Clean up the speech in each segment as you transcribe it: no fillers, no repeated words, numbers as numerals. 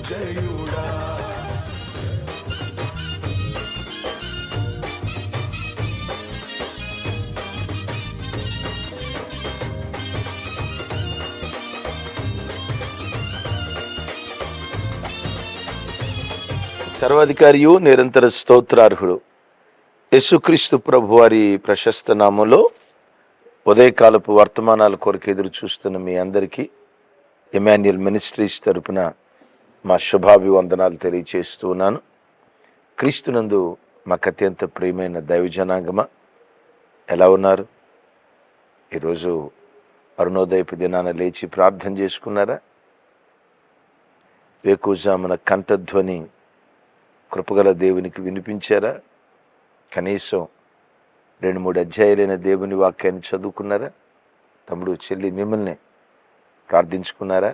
జయుడా. సర్వాధికారియు నిరంతర స్తోత్రార్హుడు యేసుక్రీస్తు ప్రభు వారి ప్రశస్త నామంలో ఉదయకాలపు వర్తమానాల కొరకు ఎదురు చూస్తున్న మీ అందరికీ ఎమాన్యుయల్ మినిస్ట్రీస్ తరపున మా శుభాభివందనాలు తెలియచేస్తూ ఉన్నాను. క్రీస్తునందు మాకు అత్యంత ప్రియమైన దైవజనాంగమ, ఎలా ఉన్నారు? ఈరోజు అరుణోదయపు దినాన లేచి ప్రార్థన చేసుకున్నారా? వేకుజామున కంఠధ్వని కృపగల దేవునికి వినిపించారా? కనీసం 2-3 అధ్యాయాలైన దేవుని వాక్యాన్ని చదువుకున్నారా? తమ్ముడు చెల్లి మిమ్మల్ని ప్రార్థించుకున్నారా?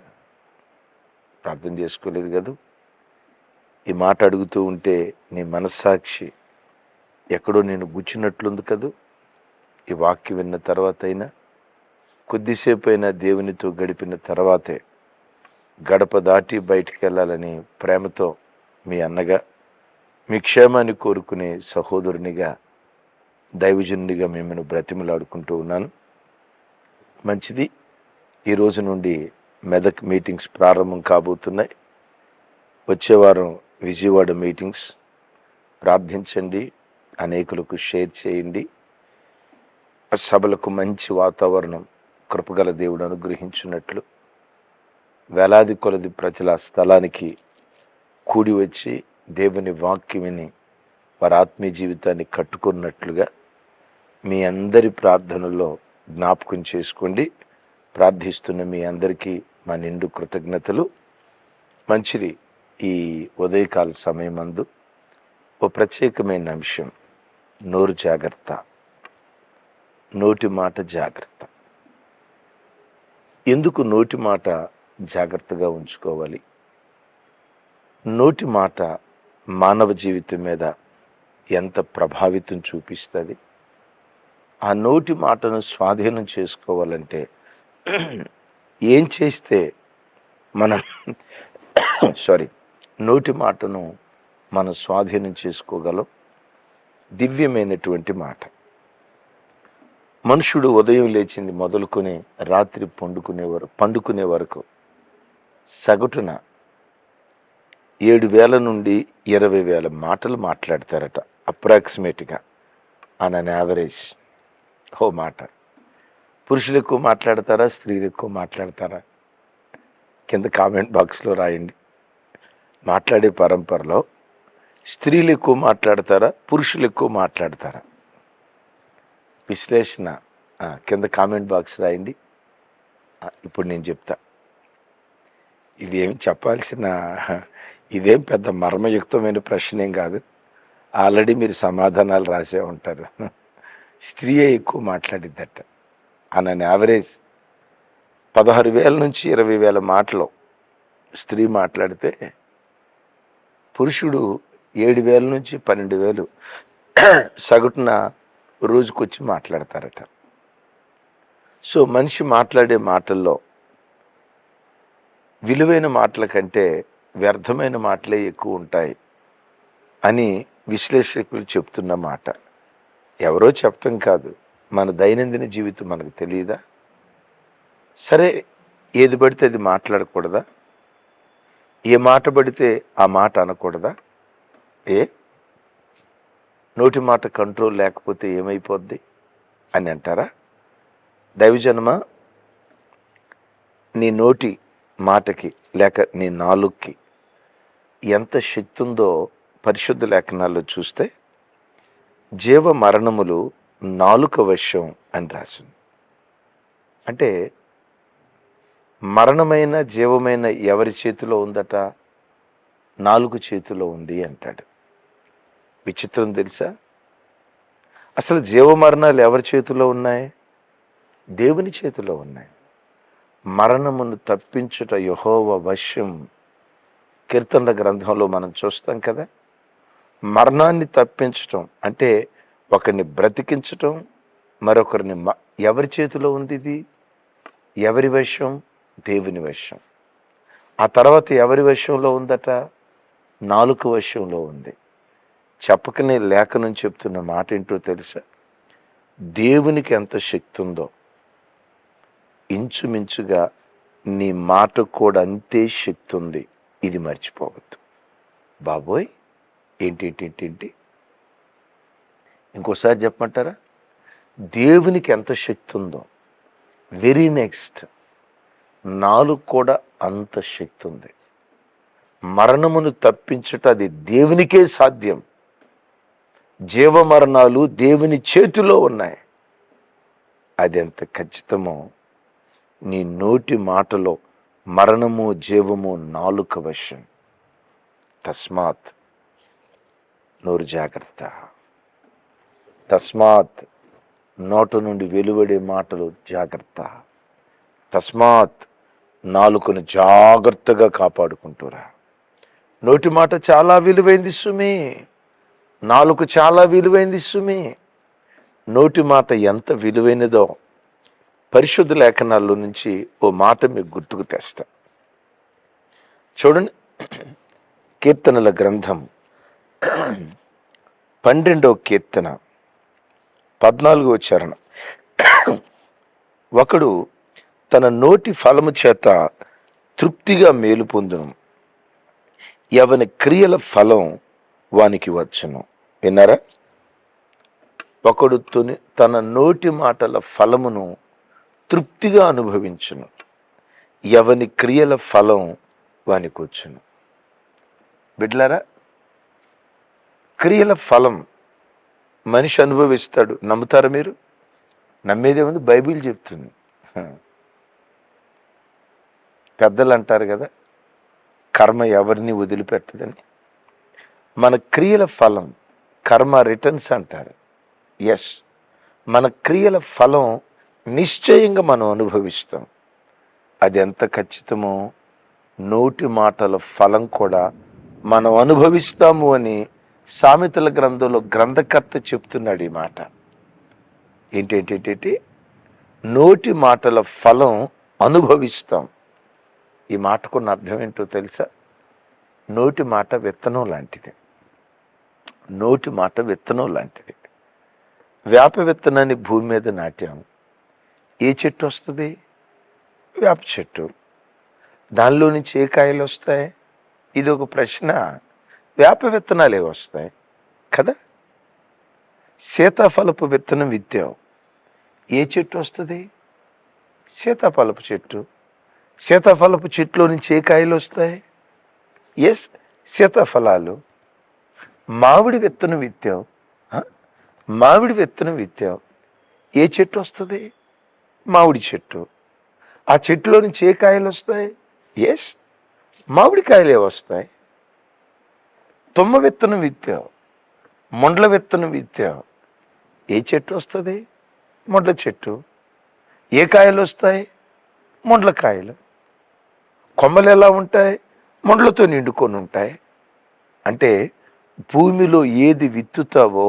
ప్రార్థన చేసుకోలేదు కదూ. ఈ మాట అడుగుతూ ఉంటే నీ మనస్సాక్షి ఎక్కడో నేను గుచ్చినట్లుంది కదూ. ఈ వాక్యం విన్న తర్వాత అయినా, కొద్దిసేపు అయినా దేవునితో గడిపిన తర్వాతే గడప దాటి బయటికి వెళ్ళాలని ప్రేమతో మీ అన్నగా, మీ క్షేమాన్ని కోరుకునే సహోదరునిగా, దైవజనునిగా మిమ్మల్ని బ్రతిమలాడుకుంటూ ఉన్నాను. మంచిది. ఈరోజు నుండి మెదక్ మీటింగ్స్ ప్రారంభం కాబోతున్నాయి. వచ్చే వారం విజయవాడ మీటింగ్స్. ప్రార్థించండి, అనేకులకు షేర్ చేయండి. ఆ సభలకు మంచి వాతావరణం కృపగల దేవుడు అనుగ్రహించున్నట్లు వేలాది కొలది ప్రజల స్థలానికి కూడి వచ్చి దేవుని వాక్యం విని వారి ఆత్మీయ జీవితాన్ని కట్టుకున్నట్లుగా మీ అందరి ప్రార్థనలో జ్ఞాపకం చేసుకోండి. ప్రార్థిస్తున్న మీ అందరికీ మా నిండు కృతజ్ఞతలు. మంచిది. ఈ ఉదయకాల సమయమందు ఓ ప్రత్యేకమైన అంశం, నోరు జాగ్రత్త, నోటి మాట జాగ్రత్త. ఎందుకు నోటి మాట జాగ్రత్తగా ఉంచుకోవాలి? నోటి మాట మానవ జీవితం మీద ఎంత ప్రభావితం చూపిస్తుంది? ఆ నోటి మాటను స్వాధీనం చేసుకోవాలంటే ఏం చేస్తే మనం నోటి మాటను మనం స్వాధీనం చేసుకోగలం? దివ్యమైనటువంటి మాట. మనుషుడు ఉదయం లేచింది మొదలుకొని రాత్రి పండుకునే వరకు సగటున 7,000 నుండి 20,000 మాటలు మాట్లాడతారట, అప్రాక్సిమేట్గా ఆన్ అన్ యావరేజ్. మాట. పురుషులు ఎక్కువ మాట్లాడతారా, స్త్రీలు ఎక్కువ మాట్లాడతారా? కింద కామెంట్ బాక్స్లో రాయండి. మాట్లాడే పరంపరలో స్త్రీలు ఎక్కువ మాట్లాడతారా, పురుషులు ఎక్కువ మాట్లాడతారా? విశ్లేషణ కింద కామెంట్ బాక్స్ రాయండి. ఇప్పుడు నేను చెప్తా. ఇదేం పెద్ద మర్మయుక్తమైన ప్రశ్న ఏం కాదు. ఆల్రెడీ మీరు సమాధానాలు రాసే ఉంటారు. స్త్రీయే ఎక్కువ మాట్లాడిద్దట. అన్న యావరేజ్ 16,000 నుంచి 20,000 మాటలు స్త్రీ మాట్లాడితే, పురుషుడు 7,000 నుంచి 12,000 సగటున రోజుకొచ్చి మాట్లాడతారట. సో మనిషి మాట్లాడే మాటల్లో విలువైన మాటల కంటే వ్యర్థమైన మాటలే ఎక్కువ ఉంటాయి అని విశ్లేషకులు చెప్తున్న మాట. ఎవరో చెప్పటం కాదు, మన దైనందిన జీవితం మనకు తెలియదా? సరే, ఏది పడితే అది మాట్లాడకూడదా? ఏ మాట పడితే ఆ మాట అనకూడదా? నోటి మాట కంట్రోల్ లేకపోతే ఏమైపోద్ది అని అంటారా? దైవజనమా, నీ నోటి మాటకి లేక నీ నాలుగుకి ఎంత శక్తి ఉందో పరిశుద్ధ లేఖనాల్లో చూస్తే, జీవ మరణములు నాలుక వశం అని రాసింది. అంటే మరణమైన జీవమైన ఎవరి చేతిలో ఉందట? నాలుగు చేతిలో ఉంది అంటాడు. విచిత్రం తెలుసా? అసలు జీవ మరణాలు ఎవరి చేతిలో ఉన్నాయి? దేవుని చేతిలో ఉన్నాయి. మరణమును తప్పించుట యెహోవా వశం. కీర్తనల గ్రంథంలో మనం చూస్తాం కదా. మరణాన్ని తప్పించటం అంటే ఒకరిని బ్రతికించటం, మరొకరిని ఎవరి చేతిలో ఉంది? ఇది ఎవరి వశం? దేవుని వశం. ఆ తర్వాత ఎవరి వశంలో ఉందట? నాలుక వశంలో ఉంది. చెప్పకనే లేఖనం చెప్తున్న మాట ఏంటో తెలుసా? దేవునికి ఎంత శక్తి ఉందో ఇంచుమించుగా నీ మాటకు కూడా అంతే శక్తి ఉంది. ఇది మర్చిపోవద్దు. బాబోయ్, ఏంటి? ఇంకోసారి చెప్పమంటారా? దేవునికి ఎంత శక్తి ఉందో వెరీ నెక్స్ట్ నాలుగు కూడా అంత శక్తి ఉంది. మరణమును తప్పించుట అది దేవునికే సాధ్యం. జీవమరణాలు దేవుని చేతిలో ఉన్నాయి. అది ఎంత ఖచ్చితమో నీ నోటి మాటలో మరణము జీవము నాలుక వశం. తస్మాత్ నోరు జాగ్రత్త. తస్మాత్ నోట నుండి వెలువడే మాటలు జాగ్రత్త. తస్మాత్ నాలుకను జాగ్రత్తగా కాపాడుకుంటురా. నోటి మాట చాలా విలువైంది సుమి. నాలుక చాలా విలువైంది సుమి. నోటి మాట ఎంత విలువైనదో పరిశుద్ధ లేఖనాల్లో నుంచి ఓ మాట మీకు గుర్తుకు తెస్తా. చూడండి, కీర్తనల గ్రంథం 12వ కీర్తన 14వ చరణం. ఒకడు తన నోటి ఫలము చేత తృప్తిగా మేలు పొందును, ఎవని క్రియల ఫలం వానికి వచ్చును. విన్నారా? ఒకడు తన నోటి మాటల ఫలమును తృప్తిగా అనుభవించును, ఎవని క్రియల ఫలం వానికి వచ్చును. బిడ్లారా, క్రియల ఫలం మనిషి అనుభవిస్తాడు. నమ్ముతారా మీరు? నమ్మేదేముంది, బైబిల్ చెప్తుంది. పెద్దలు అంటారు కదా, కర్మ ఎవరిని వదిలిపెట్టదని. మన క్రియల ఫలం, కర్మ రిటర్న్స్ అంటారు. ఎస్, మన క్రియల ఫలం నిశ్చయంగా మనం అనుభవిస్తాం. అది ఎంత ఖచ్చితమో నోటి మాటల ఫలం కూడా మనం అనుభవిస్తాము అని సామెతల గ్రంథంలో గ్రంథకర్త చెప్తున్నాడు ఈ మాట. ఏంటి? నోటి మాటల ఫలం అనుభవిస్తాం. ఈ మాటకున్న అర్థం ఏంటో తెలుసా? నోటి మాట విత్తనం లాంటిది. నోటి మాట విత్తనం లాంటిది. వేప విత్తనాన్ని భూమి మీద నాటాం. ఏ చెట్టు వస్తుంది? వేప చెట్టు. దానిలో నుంచి ఏ కాయలు వస్తాయి? ఇది ఒక ప్రశ్న. వేప విత్తనాలే వస్తాయి కదా. సీతాఫలపు విత్తనం విత్తావు, ఏ చెట్టు వస్తుంది? సీతాఫలపు చెట్టు. సీతాఫలపు చెట్టులో నుంచి ఏ కాయలు వస్తాయి? ఎస్, సీతాఫలాలు. మామిడి విత్తనం విత్తావు, మామిడి విత్తనం విత్తావు, ఏ చెట్టు వస్తుంది? మామిడి చెట్టు. ఆ చెట్టులో నుంచి ఏ కాయలు వస్తాయి? ఎస్, మామిడి కాయలే వస్తాయి. తుమ్మ విత్తనం విత్తావు, మొండ్ల విత్తనం విత్తావు, ఏ చెట్టు వస్తుంది? మొండ్ల చెట్టు. ఏ కాయలు వస్తాయి? మొండ్ల కాయలు. కొమ్మలు ఎలా ఉంటాయి? మొండ్లతో నిండుకొని ఉంటాయి. అంటే భూమిలో ఏది విత్తుతావో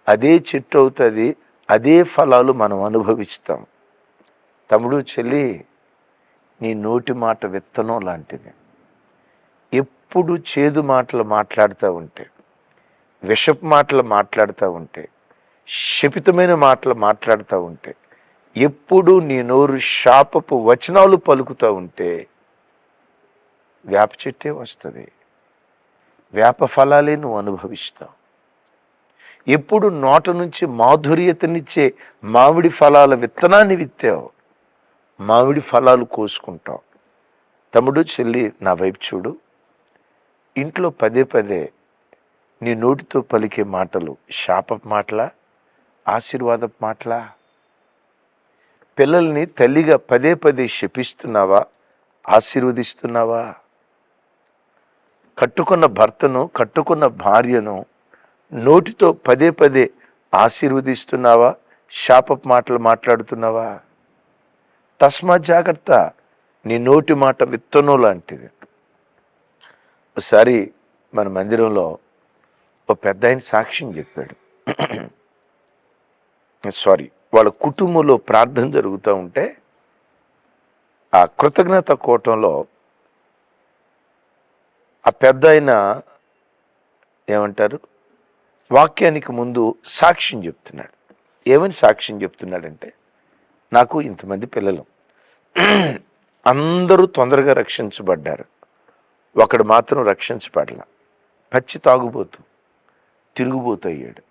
అదే చెట్టు అవుతుంది, అదే ఫలాలు మనం అనుభవిస్తాం. తమ్ముడు, చెల్లి, నీ నోటి మాట విత్తనం లాంటిది. ఎప్పుడు చేదు మాటలు మాట్లాడుతూ ఉంటే, విషపు మాటలు మాట్లాడుతూ ఉంటే, శపితమైన మాటలు మాట్లాడుతూ ఉంటే, ఎప్పుడు నీ నోరు శాపపు వచనాలు పలుకుతూ ఉంటే వేప చెట్టే వస్తుంది. వేప ఫలాలే నువ్వు అనుభవిస్తావు. ఎప్పుడు నోట నుంచి మాధుర్యతనిచ్చే మామిడి ఫలాల విత్తనాన్ని విత్తావు, మామిడి ఫలాలు కోసుకుంటావు. తమ్ముడు, చెల్లి, నా వైపు చూడు. ఇంట్లో పదే నీ నోటితో పలికే మాటలు శాపపు మాటలా, ఆశీర్వాదపు మాటలా? పిల్లల్ని తల్లిగా పదే శపిస్తున్నావా, ఆశీర్వదిస్తున్నావా? కట్టుకున్న భర్తను, కట్టుకున్న భార్యను నోటితో పదే ఆశీర్వదిస్తున్నావా, శాపపు మాటలు మాట్లాడుతున్నావా? తస్మా జాగ్రత్త, నీ నోటి మాట విత్తనం లాంటిది. ఒకసారి మన మందిరంలో ఒక పెద్ద ఆయన సాక్ష్యం చెప్పాడు. వాళ్ళ కుటుంబంలో ప్రార్థన జరుగుతూ ఉంటే ఆ కృతజ్ఞత కూటంలో ఆ పెద్ద ఆయన ఏమంటారు, వాక్యానికి ముందు సాక్ష్యం చెప్తున్నాడు. ఏమని సాక్ష్యం చెప్తున్నాడంటే, నాకు ఇంతమంది పిల్లలు, అందరూ తొందరగా రక్షించబడ్డారు, ఒకడు మాత్రం రక్షించబడలా, పచ్చి తాగుబోతూ తిరుగుబోతూ అయ్యాడు.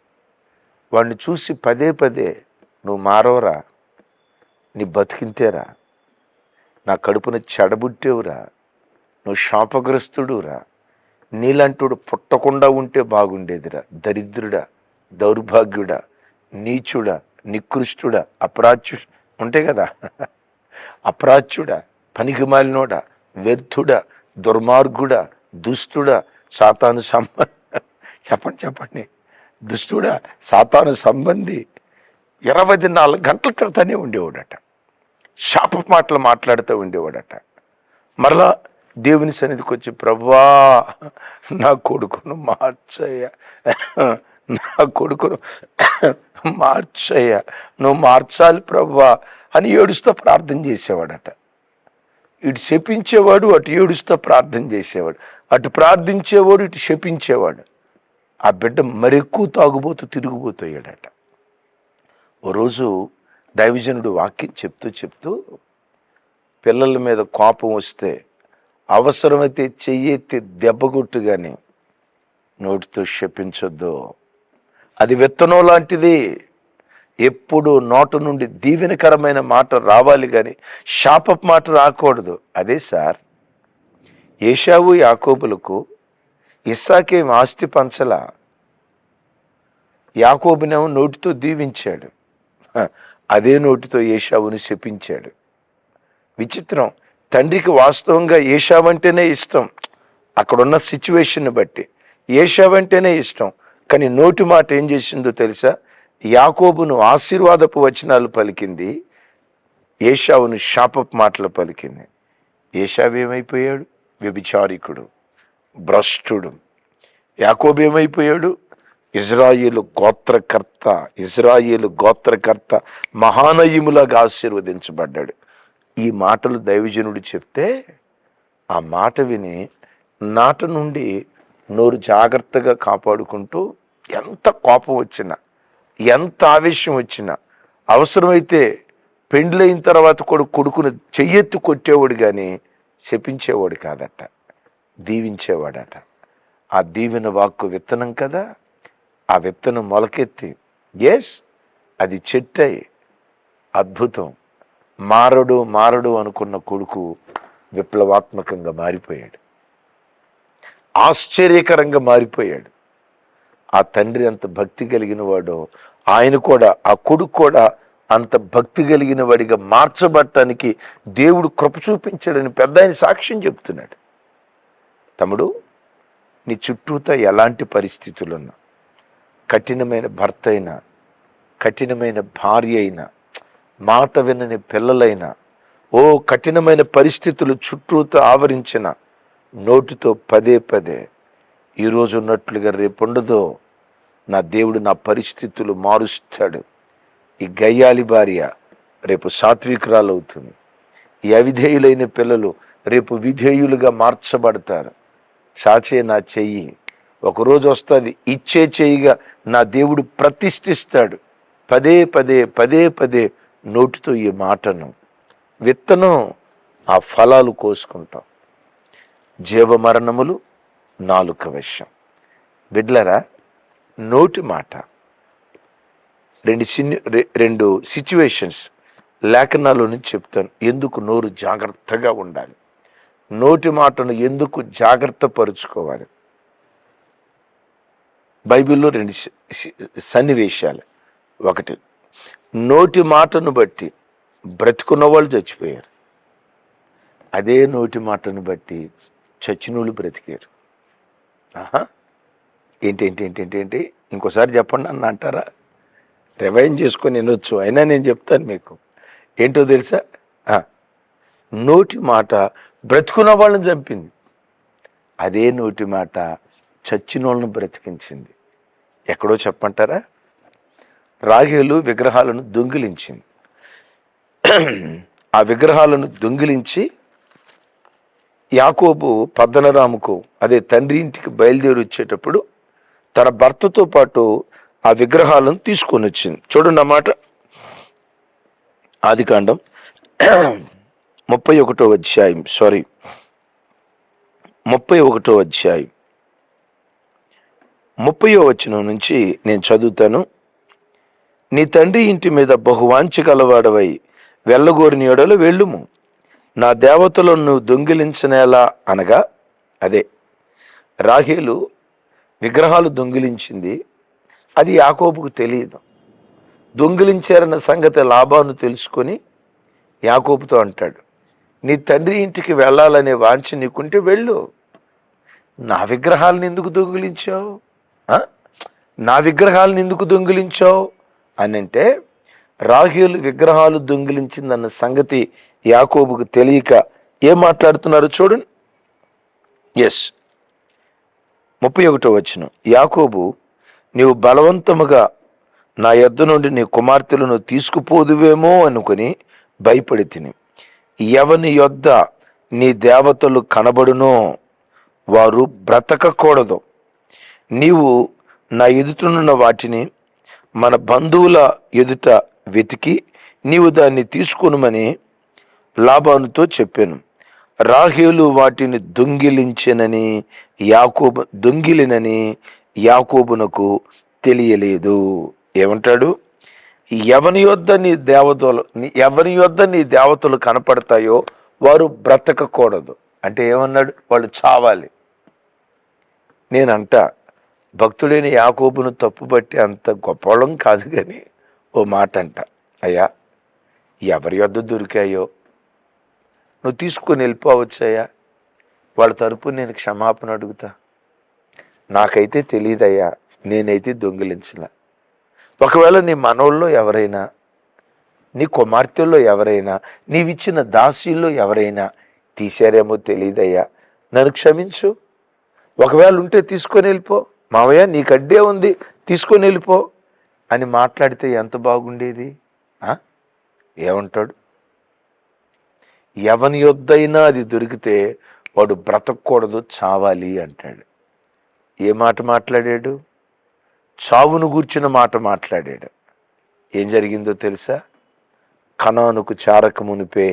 వాడిని చూసి పదే పదే, నువ్వు మారవరా, నీ బతికింతేరా, నా కడుపున చెడబుట్టేవురా, నువ్వు శాపగ్రస్తుడురా, నీలాంటోడు పుట్టకుండా ఉంటే బాగుండేదిరా, దరిద్రుడా, దౌర్భాగ్యుడా, నీచుడా, నికృష్టుడా, ఉంటాయి కదా, అప్రాచ్యుడా, పనికిమాలినోడా, వ్యర్థుడా, దుర్మార్గుడా, దుస్తుడా, సాతాను చెప్పండి దుస్తుడా, సాతాను సంబంధి 24 గంటల క్రితనే ఉండేవాడట. శాప మాటలు మాట్లాడుతూ ఉండేవాడట. మరలా దేవుని సన్నిధికి వచ్చి, ప్రభువా నా కొడుకును మార్చయ్య, నా కొడుకును మార్చయ్య, నువ్వు మార్చాలి ప్రభువా అని ఏడుస్తూ ప్రార్థన చేసేవాడట. ఇటు శపించేవాడు, అటు ఏడుస్తూ ప్రార్థన చేసేవాడు, అటు ప్రార్థించేవాడు, ఇటు శపించేవాడు. ఆ బిడ్డ మరెక్కువ తాగుబోతూ తిరిగిపోతాయాడట. ఓ రోజు దైవజనుడు వాక్యం చెప్తూ పిల్లల మీద కోపం వస్తే అవసరమైతే చెయ్యెత్తి దెబ్బగొట్టు కానీ నోటితో శపించొద్దు, అది విత్తనం లాంటిది. ఎప్పుడు నోట నుండి దీవెనకరమైన మాట రావాలి కానీ శాపపు మాట రాకూడదు. అదే సార్, ఏశావు యాకోబులకు ఇస్సాకేం ఆస్తి పంచల, యాకోబునేమో నోటితో దీవించాడు, అదే నోటితో ఏశావుని శపించాడు. విచిత్రం. తండ్రికి వాస్తవంగా ఏశావు అంటేనే ఇష్టం, అక్కడున్న సిచ్యువేషన్ని బట్టి ఏశావు అంటేనే ఇష్టం. కానీ నోటి మాట ఏం చేసిందో తెలుసా? యాకోబును ఆశీర్వాదపు వచనాలు పలికింది, ఏశావును శాపపు మాటలు పలికింది. ఏశావు ఏమైపోయాడు? వ్యభిచారికుడు, భ్రష్టుడు. యాకోబు ఏమైపోయాడు? ఇజ్రాయేలు గోత్రకర్త, మహానయములాగా ఆశీర్వదించబడ్డాడు. ఈ మాటలు దైవజనుడు చెప్తే ఆ మాట విని నాట నుండి నోరు జాగ్రత్తగా కాపాడుకుంటూ, ఎంత కోపం వచ్చినా, ఎంత ఆవేశం వచ్చినా, అవసరమైతే పెండ్లైన తర్వాత కూడా కొడుకును చెయ్యెత్తి కొట్టేవాడు కానీ శపించేవాడు కాదట, దీవించేవాడట. ఆ దీవెన వాక్కు విత్తనం కదా, ఆ విత్తనం మొలకెత్తి అది చెట్టై అద్భుతం. మారడు అనుకున్న కొడుకు విప్లవాత్మకంగా మారిపోయాడు, ఆశ్చర్యకరంగా మారిపోయాడు. ఆ తండ్రి అంత భక్తి కలిగిన వాడో, ఆయన కూడా, ఆ కొడుకు కూడా అంత భక్తి కలిగిన వాడిగా మార్చబడటానికి దేవుడు కృప చూపించాడని పెద్ద ఆయన సాక్ష్యం చెప్తున్నాడు. తమ్ముడు, నీ చుట్టూతా ఎలాంటి పరిస్థితులున్నా, కఠినమైన భర్త అయినా, కఠినమైన భార్య అయినా, మాట వినని పిల్లలైనా, కఠినమైన పరిస్థితులు చుట్టూతో ఆవరించిన నోటితో పదే పదే ఈరోజు ఉన్నట్లుగా రేపు ఉండదో, నా దేవుడు నా పరిస్థితులు మారుస్తాడు. ఈ గయ్యాలి భార్య రేపు సాత్వికురాలు అవుతుంది, ఈ అవిధేయులైన పిల్లలు రేపు విధేయులుగా మార్చబడతారు. చాచే నా చెయ్యి ఒకరోజు వస్తుంది, ఇచ్చే చెయ్యిగా నా దేవుడు ప్రతిష్ఠిస్తాడు. పదే పదే నోటితో ఈ మాటను విత్తనం, ఆ ఫలాలు కోసుకుంటాం. జీవమరణములు నాలుక వశం. బిడ్లరా, నోటి మాట రెండు సిచ్యువేషన్స్ లేఖనాల్లో నుంచి చెప్తాను, ఎందుకు నోరు జాగ్రత్తగా ఉండాలి, నోటి మాటను ఎందుకు జాగ్రత్త పరుచుకోవాలి. బైబిల్లో 2 సన్నివేశాలు. ఒకటి, నోటి మాటను బట్టి బ్రతుకున్న వాళ్ళు చచ్చిపోయారు, అదే నోటి మాటను బట్టి చచ్చినోళ్ళు బ్రతికారు. ఏంటి ఇంకోసారి చెప్పండి అన్న అంటారా? రివైండ్ చేసుకొని వినొచ్చు, అయినా నేను చెప్తాను మీకు. ఏంటో తెలుసా? నోటి మాట బ్రతుకున్న వాళ్ళని చంపింది, అదే నోటి మాట చచ్చిన వాళ్ళని బ్రతికించింది. ఎక్కడో చెప్పంటారా? రాహేలు విగ్రహాలను దొంగిలించింది. ఆ విగ్రహాలను దొంగిలించి యాకోబు పద్దనరాముకు అదే తండ్రి ఇంటికి బయలుదేరి వచ్చేటప్పుడు తన భర్తతో పాటు ఆ విగ్రహాలను తీసుకొని వచ్చింది. చూడండి అన్నమాట. ఆదికాండం 31వ అధ్యాయం 31వ అధ్యాయం 30వ వచనం నుంచి నేను చదువుతాను. నీ తండ్రి ఇంటి మీద బహువాంఛ గలవాడవై వెళ్ళగోరిన యెడల వెళ్ళుము, నా దేవతలను నువ్వు దొంగిలించనేలా అనగా, అదే రాహేలు విగ్రహాలు దొంగిలించింది. అది యాకోబుకు తెలియదు. దొంగిలించారన్న సంగతి లాబాను తెలుసుకొని యాకోబుతో అంటాడు, నీ తండ్రి ఇంటికి వెళ్ళాలనే వాంఛ నీకుంటే వెళ్ళు, నా విగ్రహాలను ఎందుకు దొంగిలించావు, నా విగ్రహాలను ఎందుకు దొంగిలించావు అని అంటే, రాహేలు విగ్రహాలు దొంగిలించిందన్న సంగతి యాకోబుకు తెలియక ఏం మాట్లాడుతున్నారు చూడండి. 31వ వచనం. యాకోబు, నీవు బలవంతముగా నా యొద్ద నుండి నీ కుమార్తెలను తీసుకుపోదువేమో అనుకుని భయపడి తిని, ఎవని యొద్ద నీ దేవతలు కనబడునో వారు బ్రతకకూడదు. నీవు నా ఎదుటనున్న వాటిని మన బంధువుల ఎదుట వెతికి నీవు దాన్ని తీసుకొనుమని లాబానుతో చెప్పాను. రాహేలు వాటిని దొంగిలించినని యాకోబునకు తెలియలేదు. ఏమంటాడు? ఎవరి యొద్ద నీ దేవతలు కనపడతాయో వారు బ్రతకకూడదు అంటే ఏమన్నాడు? వాళ్ళు చావాలి. నేనంట భక్తుడైన యాకోబును తప్పుబట్టి అంత గొప్పవాళ్ళం కాదు, కానీ ఓ మాట అంట, అయ్యా ఎవరి యొద్ద దొరికాయో నువ్వు తీసుకొని వెళ్ళిపోవచ్చయ్యా, వాళ్ళ తరపు నేను క్షమాపణ అడుగుతా. నాకైతే తెలియదయ్యా, నేనైతే దొంగిలించలా. ఒకవేళ నీ మనవుల్లో ఎవరైనా, నీ కుమార్తెల్లో ఎవరైనా, నీవిచ్చిన దాసీల్లో ఎవరైనా తీశారేమో తెలియదయ్యా, నన్ను క్షమించు. ఒకవేళ ఉంటే తీసుకొని వెళ్ళిపో, మావయ్య నీకు అడ్డే ఉంది తీసుకొని వెళ్ళిపో అని మాట్లాడితే ఎంత బాగుండేది. ఏమంటాడు? ఎవని యొద్దైనా అది దొరికితే వాడు బ్రతకూడదు, చావాలి అంటాడు. ఏ మాట మాట్లాడాడు? చావును గూర్చిన మాట మాట్లాడాడు. ఏం జరిగిందో తెలుసా? కనానుకు చారక మునిపే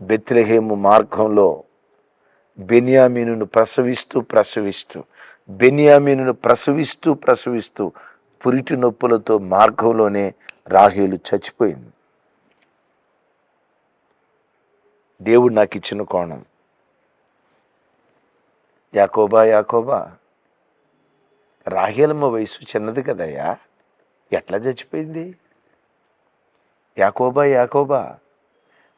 బెత్లెహేము మార్గంలో బెన్యామీనును ప్రసవిస్తూ పురిటి నొప్పులతో మార్గంలోనే రాహేలు చచ్చిపోయింది. దేవుడు నాకు ఇచ్చిన కోణం. యాకోబా, రాహేలమ్మ వయసు చిన్నది కదయ్యా, ఎట్లా చచ్చిపోయింది? యాకోబా,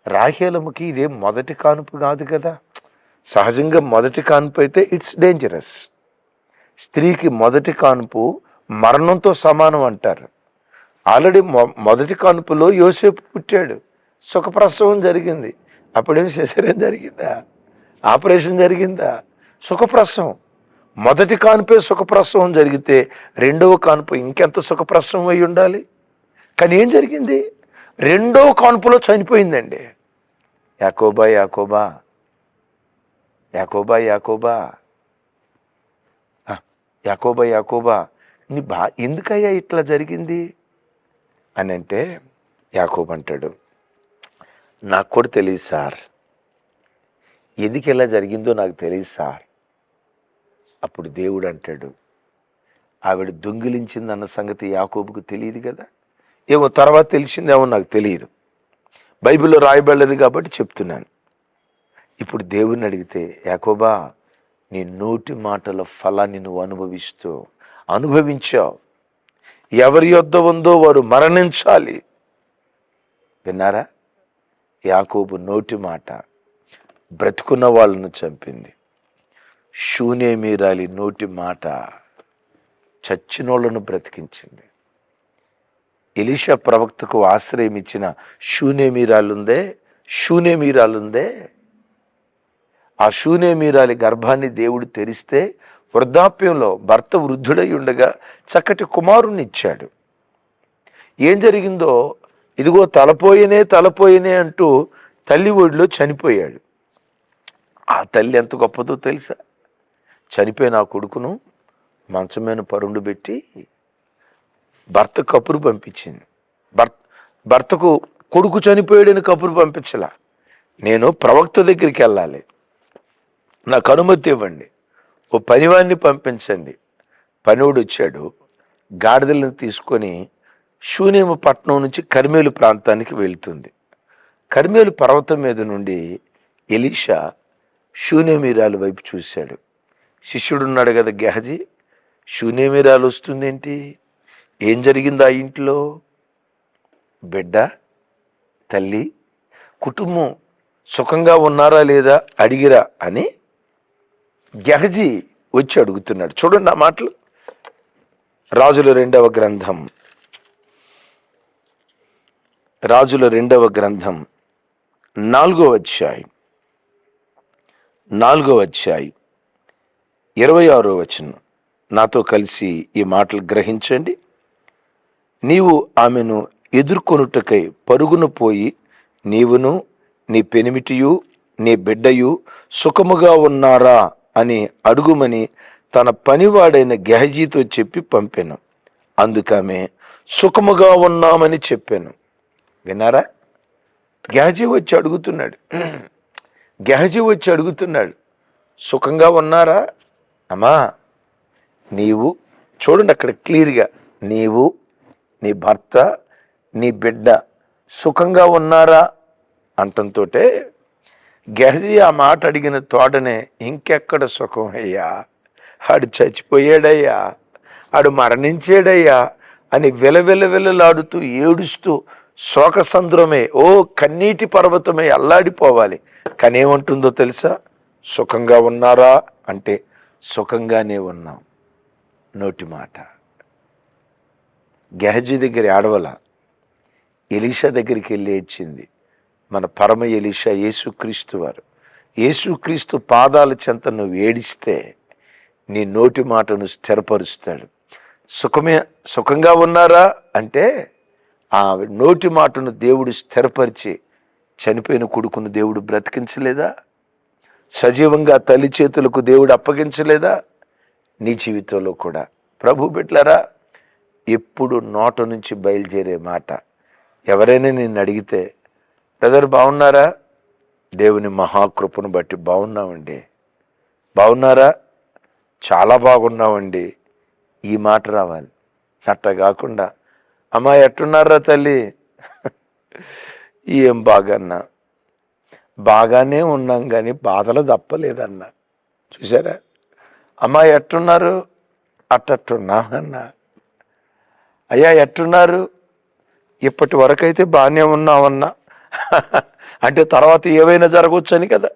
రాహేలమ్మకి ఇదే మొదటి కానుపు కాదు కదా. సహజంగా మొదటి కానుపు అయితే ఇట్స్ డేంజరస్. స్త్రీకి మొదటి కానుపు మరణంతో సమానం అంటారు. ఆల్రెడీ మొదటి కానుపులో యోసేపు పుట్టాడు, సుఖప్రసవం జరిగింది. అప్పుడేమి సిజేరియన్ జరిగిందా? ఆపరేషన్ జరిగిందా? సుఖప్రసవం. మొదటి కానుపే సుఖప్రసవం జరిగితే రెండవ కానుపు ఇంకెంత సుఖప్రసవం అయి ఉండాలి. కానీ ఏం జరిగింది? రెండవ కానుపులో చనిపోయిందండి. యాకోబా నీ ఎందుకయ్యా ఇట్లా జరిగింది అని అంటే, యాకోబు అంటాడు, నాకు కూడా తెలియదు సార్, ఎందుకు ఎలా జరిగిందో నాకు తెలియదు సార్. అప్పుడు దేవుడు అంటాడు, ఆవిడ దొంగిలించిందన్న సంగతి యాకోబుకు తెలియదు కదా. ఏమో తర్వాత తెలిసిందేమో నాకు తెలియదు, బైబిల్లో రాయబడలేదు కాబట్టి చెప్తున్నాను. ఇప్పుడు దేవుడిని అడిగితే, యాకోబా నీ నోటి మాటల ఫలాన్ని నువ్వు అనుభవించావు. ఎవరి యొద్ద ఉందో వారు మరణించాలి. విన్నారా? యాకోబు నోటి మాట బ్రతుకున్న వాళ్ళను చంపింది. షూనేమీరాలి నోటి మాట చచ్చినోళ్లను బ్రతికించింది. ఎలీషా ప్రవక్తకు ఆశ్రయం ఇచ్చిన షూనేమీరాలుందే, ఆ షూనేమీరాలి గర్భాన్ని దేవుడు తెరిస్తే వృద్ధాప్యంలో భర్త వృద్ధుడై ఉండగా చక్కటి కుమారుణ్ణి ఇచ్చాడు. ఏం జరిగిందో, ఇదిగో తలపోయినే అంటూ తల్లి ఒడిలో చనిపోయాడు. ఆ తల్లి ఎంత గొప్పదో తెలుసా? చనిపోయిన ఆ కొడుకును మంచం మీద పరుండు పెట్టి భర్త కబురు పంపించింది. భర్తకు కొడుకు చనిపోయాడని కబురు పంపించలా. నేను ప్రవక్త దగ్గరికి వెళ్ళాలి, నాకు అనుమతి ఇవ్వండి, ఓ పనివాడిని పంపించండి. పనివాడు వచ్చాడు. గాడిదలను తీసుకొని షూనేము పట్టణం నుంచి కర్మేలు ప్రాంతానికి వెళ్తుంది. కర్మేలు పర్వతం మీద నుండి ఎలీషా షూనేమీరాలు వైపు చూశాడు. శిష్యుడున్నాడు కదా గెహజీ, షూనేమీరాలు వస్తుందేంటి, ఏం జరిగింది ఆ ఇంట్లో? బిడ్డ, తల్లి, కుటుంబం సుఖంగా ఉన్నారా లేదా అడిగిరా అని గెహజీ వచ్చి అడుగుతున్నాడు. చూడండి ఆ మాటలు. రాజుల రెండవ గ్రంథం 4వ అధ్యాయం 26వ వచనం. నాతో కలిసి ఈ మాటలు గ్రహించండి. నీవు ఆమెను ఎదుర్కొనుటకై పరుగును పోయి నీవును నీ పెనిమిటియు నీ బిడ్డయు సుఖముగా ఉన్నారా అని అడుగుమని తన పనివాడైన గెహజీతో చెప్పి పంపాను. అందుకామె సుఖముగా ఉన్నామని చెప్పాను. విన్నారా? గెహజీ వచ్చి అడుగుతున్నాడు, సుఖంగా ఉన్నారా అమ్మా? నీవు చూడండి అక్కడ క్లియర్గా, నీవు నీ భర్త నీ బిడ్డ సుఖంగా ఉన్నారా అంటంతో గెహజీ ఆ మాట అడిగిన తోడనే ఇంకెక్కడ సుఖం అయ్యా, ఆడు చచ్చిపోయాడయ్యా, ఆడు మరణించాడయ్యా అని విలవిలలాడుతూ ఏడుస్తూ శోకసంద్రమే, ఓ కన్నీటి పర్వతమే అల్లాడిపోవాలి. కానీ ఏమంటుందో తెలుసా? సుఖంగా ఉన్నారా అంటే సుఖంగానే ఉన్నాం. నోటి మాట. గెహజీ దగ్గర ఏడవల, ఎలీషా దగ్గరికి వెళ్ళి ఏడ్చింది. మన పరమ ఎలీషా యేసుక్రీస్తు వారు. యేసుక్రీస్తు పాదాల చెంత నువ్వు ఏడిస్తే నీ నోటి మాటను స్థిరపరుస్తాడు. సుఖంగా ఉన్నారా అంటే ఆ నోటి మాటను దేవుడు స్థిరపరిచి చనిపోయిన కొడుకును దేవుడు బ్రతికించలేదా? సజీవంగా తల్లి చేతులకు దేవుడు అప్పగించలేదా? నీ జీవితంలో కూడా ప్రభు బిడ్డలారా, ఎప్పుడు నోట నుంచి బయలుదేరే మాట. ఎవరైనా నిన్ను అడిగితే, బ్రదర్ బాగున్నారా? దేవుని మహాకృపను బట్టి బాగున్నామండి. బాగున్నారా? చాలా బాగున్నామండి. ఈ మాట రావాలి. అట్ట కాకుండా, అమ్మా ఎట్టున్నారా తల్లి? ఏం బాగన్నా, బాగానే ఉన్నాం కానీ బాధలు తప్పలేదన్నా. చూసారా? అమ్మా ఎట్టున్నారు? అట్టట్టున్నా అన్నా. అయ్యా ఎట్టున్నారు? ఇప్పటి వరకైతే బాగానే ఉన్నామన్నా. అంటే తర్వాత ఏవైనా జరగవచ్చని కదా.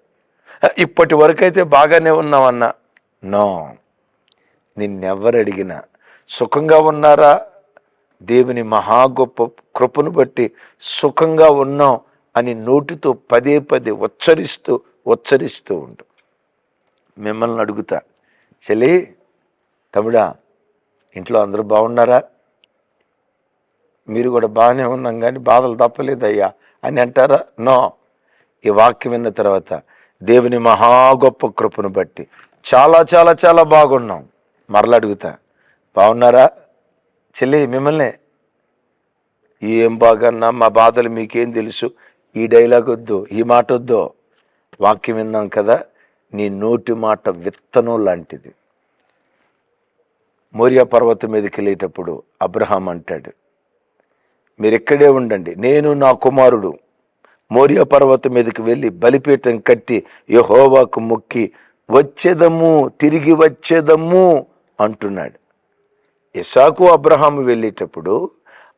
ఇప్పటి వరకైతే బాగానే ఉన్నామన్నా. నో, నిన్నెవ్వరు అడిగినా సుఖంగా ఉన్నారా? దేవుని మహా గొప్ప కృపను బట్టి సుఖంగా ఉన్నాం అని నోటితో పదే ఉచ్చరిస్తూ ఉండు. మిమ్మల్ని అడుగుతా, చెల్లి, తమ్ముడా, ఇంట్లో అందరూ బాగున్నారా? మీరు కూడా బాగానే ఉన్నాం కానీ బాధలు తప్పలేదయ్యా అని అంటారా? నో. ఈ వాక్యం విన్న తర్వాత దేవుని మహా గొప్ప కృపను బట్టి చాలా చాలా చాలా బాగున్నాం. మరలా అడుగుతా, బాగున్నారా చెల్లి? మిమ్మల్ని ఏం బాగన్నా, మా బాధలు మీకేం తెలుసు, ఈ డైలాగ్ వద్దు, ఈ మాట వద్దు. వాక్యం విన్నాం కదా, నీ నోటి మాట విత్తనం లాంటిది. మోరియా పర్వతం మీదకి వెళ్ళేటప్పుడు అబ్రహాం అంటాడు, మీరు ఇక్కడే ఉండండి, నేను నా కుమారుడు మోరియా పర్వతం మీదకి వెళ్ళి బలిపీఠం కట్టి యెహోవాకు మొక్కి తిరిగి వచ్చేదము అంటున్నాడు. ఇస్సాకు అబ్రహాము వెళ్ళేటప్పుడు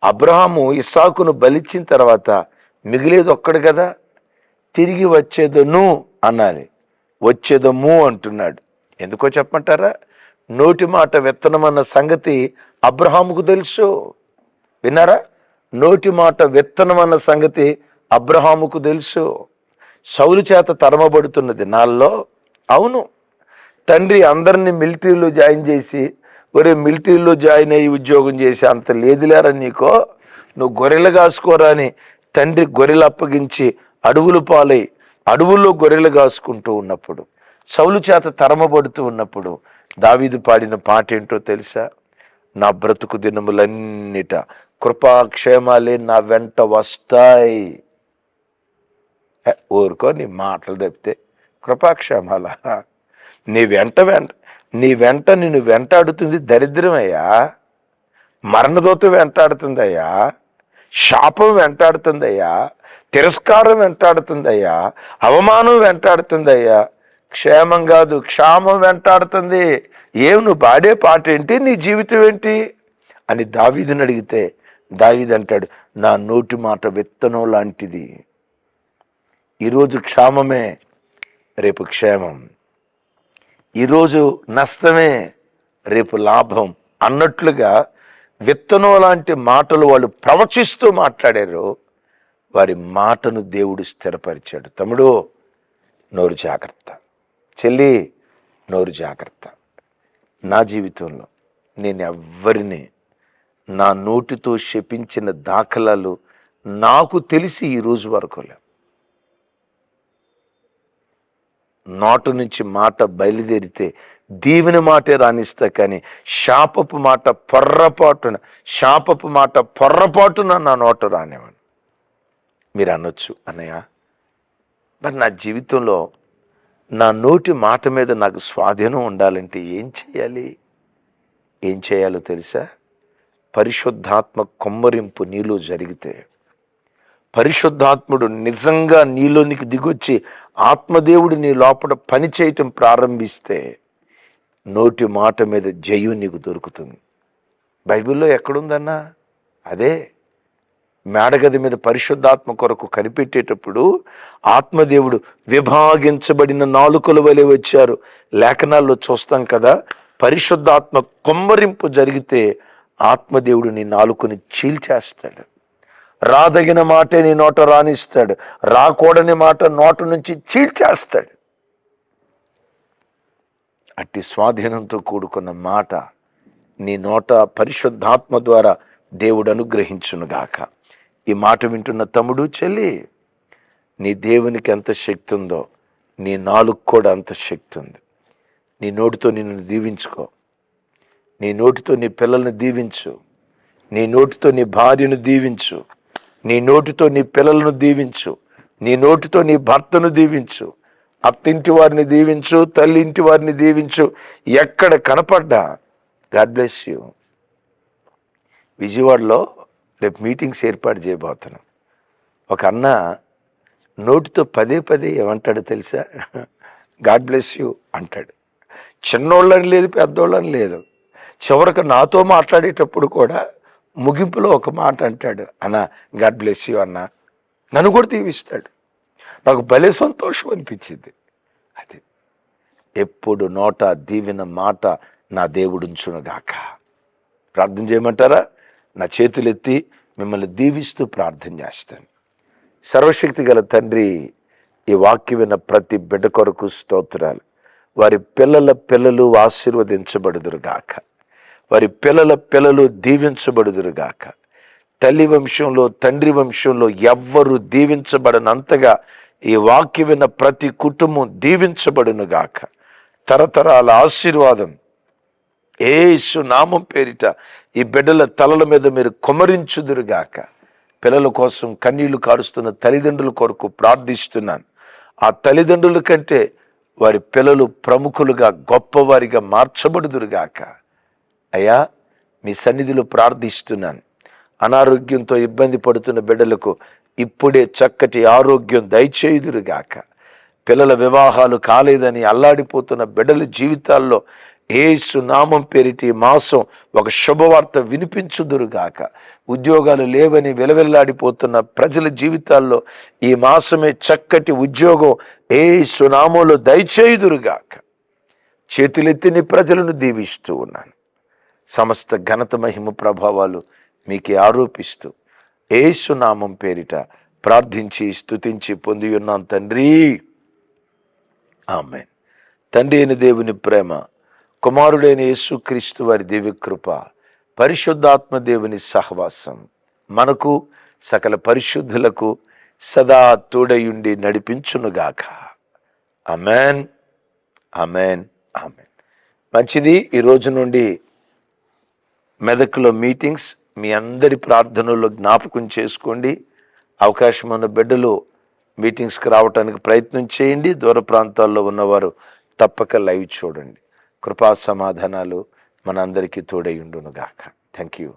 అబ్రహాము ఇస్సాకును బలిచ్చిన తర్వాత మిగిలేది ఒక్కడు కదా, తిరిగి వచ్చేదను అనాలి. వచ్చేదము అంటున్నాడు. ఎందుకో చెప్పమంటారా? నోటి మాట విత్తనం అన్న సంగతి అబ్రహాముకు తెలుసు. విన్నారా? నోటి మాట విత్తనం అన్న సంగతి అబ్రహాముకు తెలుసు. సౌలు చేత తరమబడుతున్న దినాల్లో, అవును, తండ్రి అందరినీ మిలిటరీలో జాయిన్ చేసి, ఒరే మిలిటరీలో జాయిన్ అయ్యి ఉద్యోగం చేసి అంత లేదులేరా నీకో, నువ్వు గొర్రెలు కాసుకోరా అని తండ్రి గొర్రెలు అప్పగించి అడవులు పాలై అడవుల్లో గొర్రెలు కాసుకుంటూ ఉన్నప్పుడు, సౌలు చేత తరమబడుతూ ఉన్నప్పుడు దావీదు పాడిన పాట ఏంటో తెలుసా? నా బ్రతుకు దినములన్నిట కృపాక్షేమాలే నా వెంట వస్తాయి. ఊరుకో, నీ మాటలు తప్పితే కృపాక్షేమాల? నీ వెంట నిన్ను వెంటాడుతుంది దరిద్రమయ్యా, మరణదోత వెంటాడుతుందయ్యా, శాపం వెంటాడుతుందయ్యా, తిరస్కారం వెంటాడుతుందయ్యా, అవమానం వెంటాడుతుందయ్యా. క్షేమం కాదు, క్షామం వెంటాడుతుంది. నువ్వు పాడే పాట ఏంటి, నీ జీవితం ఏంటి అని దావీదుని అడిగితే దావీదు అంటాడు, నా నోటి మాట విత్తనం లాంటిది. ఈరోజు క్షామమే, రేపు క్షేమం. ఈరోజు నష్టమే, రేపు లాభం అన్నట్లుగా విత్తనం లాంటి మాటలు వాళ్ళు ప్రవచిస్తూ మాట్లాడారు. వారి మాటను దేవుడు స్థిరపరిచాడు. తమ్ముడు, నోరు జాగ్రత్త. చెల్లి, నోరు జాగ్రత్త. నా జీవితంలో నేను ఎవ్వరిని నా నోటితో శపించిన దాఖలాలు నాకు తెలిసి ఈ రోజు వరకు లేవు. నోటు నుంచి మాట బయలుదేరితే దీవెన మాటే రాణిస్తా, కానీ శాపపు మాట పొర్రపాటున నా నోట రానివ్వను. మీరు అనొచ్చు, అన్నయ్య మరి నా జీవితంలో నా నోటి మాట మీద నాకు స్వాధీనం ఉండాలంటే ఏం చేయాలో తెలుసా? పరిశుద్ధాత్మ కొమ్మరింపు నీలో జరిగితే, పరిశుద్ధాత్ముడు నిజంగా నీలోనికి దిగొచ్చి ఆత్మదేవుడు నీ లోపల పని చేయటం ప్రారంభిస్తే నోటి మాట మీద జయం నీకు దొరుకుతుంది. బైబిల్లో ఎక్కడుందన్నా? అదే మేడగది మీద పరిశుద్ధాత్మ కొరకు కనిపెట్టేటప్పుడు ఆత్మదేవుడు విభాగించబడిన నాలుకల వలె వచ్చారు. లేఖనాల్లో చూస్తాం కదా. పరిశుద్ధాత్మ కొమ్మరింపు జరిగితే ఆత్మదేవుడు నీ నాలుకని చీల్చేస్తాడు. రాదగిన మాటే నీ నోట రానిస్తాడు, రాకూడని మాట నోట నుంచి చీల్చేస్తాడు. అట్టి స్వాధీనంతో కూడుకున్న మాట నీ నోట పరిశుద్ధాత్మ ద్వారా దేవుడు అనుగ్రహించునుగాక. ఈ మాట వింటున్న తమ్ముడు, చెల్లి, నీ దేవునికి ఎంత శక్తి ఉందో నీ నాలుగు కూడా అంత శక్తి ఉంది. నీ నోటితో నిన్ను దీవించుకో. నీ నోటితో నీ పిల్లల్ని దీవించు. నీ నోటితో నీ భార్యను దీవించు. నీ నోటితో నీ పిల్లలను దీవించు. నీ నోటితో నీ భర్తను దీవించు. అత్తింటి వారిని దీవించు, తల్లింటి వారిని దీవించు. ఎక్కడ కనపడ్డా గాడ్ బ్లెస్ యూ. విజయవాడలో రేపు మీటింగ్స్ ఏర్పాటు చేయబోతున్నాం. ఒక అన్న నోటితో పదే ఏమంటాడు తెలుసా? గాడ్ బ్లెస్ యూ అంటాడు. చిన్నోళ్ళని లేదు, పెద్దోళ్ళని లేదు. చివరికి నాతో మాట్లాడేటప్పుడు కూడా ముగింపులో ఒక మాట అంటాడు, అన్న గాడ్ బ్లెస్ యూ అన్న. నన్ను కూడా దీవిస్తాడు. నాకు భలే సంతోషం అనిపించింది. అది ఎప్పుడు నోట దీవెన మాట నా దేవుడు ఉంచునుగాక. ప్రార్థన చేయమంటారా? నా చేతులెత్తి మిమ్మల్ని దీవిస్తూ ప్రార్థన చేస్తాను. సర్వశక్తి గల తండ్రి, ఈ వాక్యం విన్న ప్రతి బిడ్డ కొరకు స్తోత్రాలు. వారి పిల్లలు ఆశీర్వదించబడుదురుగాక. వారి పిల్లలు దీవించబడుదురుగాక. తల్లి వంశంలో, తండ్రి వంశంలో ఎవ్వరు దీవించబడనంతగా ఈ వాక్యం విన్న ప్రతి కుటుంబం దీవించబడునుగాక. తరతరాల ఆశీర్వాదం యేసు నామం పేరిట ఈ బిడ్డల తలల మీద మీరు కుమ్మరించుదురుగాక. పిల్లల కోసం కన్నీళ్లు కారుస్తున్న తల్లిదండ్రుల కొరకు ప్రార్థిస్తున్నాను. ఆ తల్లిదండ్రుల కంటే వారి పిల్లలు ప్రముఖులుగా, గొప్పవారిగా మార్చబడుదురుగాక. అయ్యా, మీ సన్నిధిలో ప్రార్థిస్తున్నాను. అనారోగ్యంతో ఇబ్బంది పడుతున్న బిడ్డలకు ఇప్పుడే చక్కటి ఆరోగ్యం దయచేయుదురుగాక. పిల్లల వివాహాలు కాలేదని అల్లాడిపోతున్న బిడ్డల జీవితాల్లో యేసు నామం పేరిటి మాసం ఒక శుభవార్త వినిపించుదురుగాక. ఉద్యోగాలు లేవని విలవిల్లాడిపోతున్న ప్రజల జీవితాల్లో ఈ మాసమే చక్కటి ఉద్యోగం యేసు నామంలో దయచేయుదురుగాక. చేతులెత్తిని ప్రజలను దీవిస్తూ ఉన్నాను. సమస్త ఘనత, మహిమ, ప్రభావాలు మీకే ఆరోపిస్తూ యేసు నామం పేరిట ప్రార్థించి స్తుతించి పొంది ఉన్నాను తండ్రి, ఆమేన్. తండ్రి అయిన దేవుని ప్రేమ, కుమారుడైన యేసుక్రీస్తు వారి దివ్యకృప, పరిశుద్ధాత్మ దేవుని సహవాసం మనకు, సకల పరిశుద్ధులకు, సదా తోడయుండి నడిపించునుగాక. ఆమేన్, ఆమేన్, ఆమేన్. మంచిది. ఈ రోజు నుండి మెదక్లో మీటింగ్స్ మీ అందరి ప్రార్థనలో జ్ఞాపకం చేసుకోండి. అవకాశం ఉన్న బిడ్డలు మీటింగ్స్కి రావడానికి ప్రయత్నం చేయండి. దూర ప్రాంతాల్లో ఉన్నవారు తప్పక లైవ్ చూడండి. కృపా సమాధానాలు మనందరికీ తోడై ఉండునుగాక. Thank you.